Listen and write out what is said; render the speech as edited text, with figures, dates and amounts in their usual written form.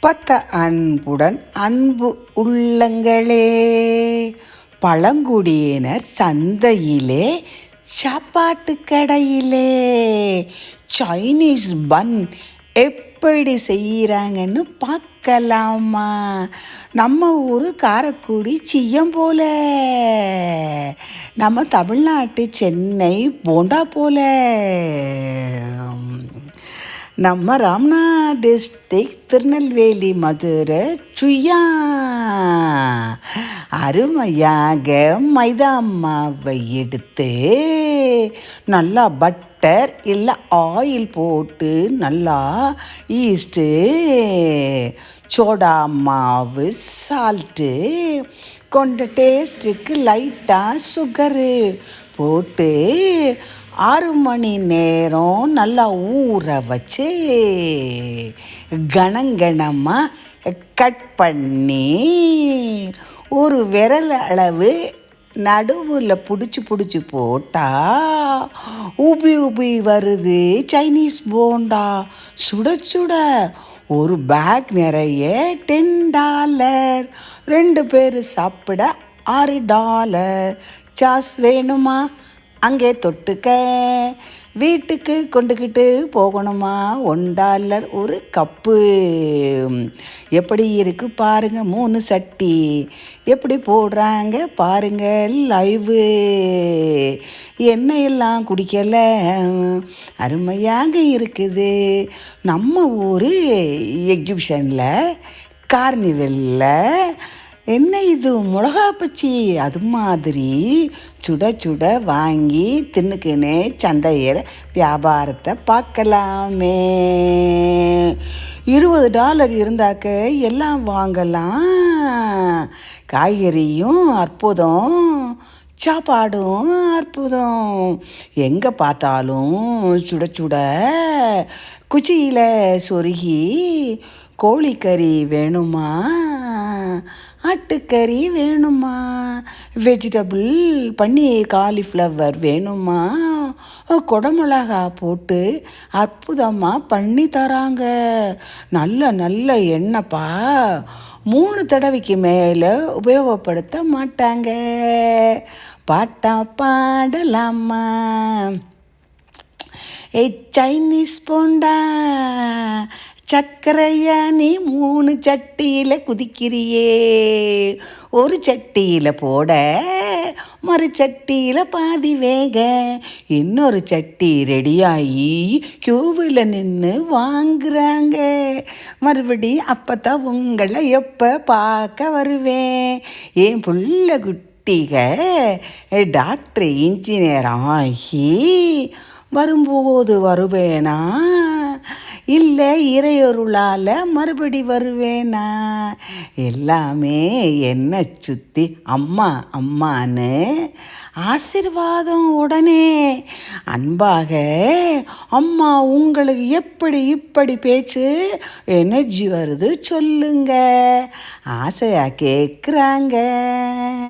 பத்த அன்புடன் அன்பு உள்ளங்களே, பழங்குடியினர் சந்தையிலே, சாப்பாட்டு கடையிலே சைனீஸ் பன் எப்படி செய்கிறாங்கன்னு பார்க்கலாமா? நம்ம ஊர் காரைக்குடி சியம் போல, நம்ம தமிழ்நாட்டு சென்னை போண்டா போல, நம்ம ராம்நாத் டிஸ்ட்ரிக்ட் திருநெல்வேலி மதுரை சுயா அருமையாக மைதா மாவை எடுத்து நல்லா பட்டர் இல்லை ஆயில் போட்டு நல்லா ஈஸ்ட்டு, சோடா மாவு, சால்ட்டு, கொண்ட டேஸ்ட்டுக்கு லைட்டாக சுகரு போட்டு 6 மணி நேரம் நல்லா ஊற வச்சு கணங்கணமாக கட் பண்ணி ஒரு விரல் அளவு நடுவில் பிடிச்சி போட்டால் உபி வருது சைனீஸ் போண்டா. சுட சுட ஒரு பேக் நிறைய $10, 2 பேர் சாப்பிட $6. சாஸ் வேணுமா? அங்கே தொட்டுக்க. வீட்டுக்கு கொண்டுக்கிட்டு போகணுமா? $1 ஒரு கப்பு. எப்படி இருக்கு பாருங்க, 3 சட்டி எப்படி போடுறாங்க பாருங்க லைவு. எண்ணெயெல்லாம் குடிக்கல, அருமையாக இருக்குது. நம்ம ஊர் எக்ஸிபிஷனில் கார்னிவலில் என்ன இது மிளகா பச்சி, அது மாதிரி சுட சுட வாங்கி தின்னுக்குன்னு சந்தையில் வியாபாரத்தை பார்க்கலாமே. $20 இருந்தாக்க எல்லாம் வாங்கலாம். காய்கறியும் அற்புதம், சாப்பாடும் அற்புதம். எங்கே பார்த்தாலும் சுட சுட குச்சியில் சொருகி கோழிக்கறி வேணுமா? ஆட்டுக்கறி வேணுமா? வெஜிடபிள் பன்னீர் காலிஃப்ளவர் வேணுமா? குடமிளகா போட்டு அற்புதமாக பண்ணி தராங்க. நல்ல எண்ணெய்ப்பா, 3 தடவைக்கு மேலே உபயோகப்படுத்த மாட்டாங்க. பாட்டா பாடலாமா? சைனீஸ் போண்டா சக்கரையா, நீ 3 சட்டியில் குதிக்கிறியே. ஒரு சட்டியில் போட, மறு சட்டியில் பாதி வேக, இன்னொரு சட்டி ரெடியாகி க்யூவில் நின்று வாங்குறாங்க. மறுபடி அப்போத்தான் உங்களை எப்போ பார்க்க வருவேன். என் புள்ள குட்டிக டாக்டர் இன்ஜினியர் ஆகி வரும்போது வருவேனா, இல்லை இறையொருளால் மறுபடி வருவேனா? எல்லாமே என்னை சுற்றி அம்மான்னு ஆசீர்வாதம் உடனே அன்பாக, அம்மா உங்களுக்கு எப்படி இப்படி பேச்சு எனர்ஜி வருது சொல்லுங்க, ஆசையாக கேட்குறாங்க.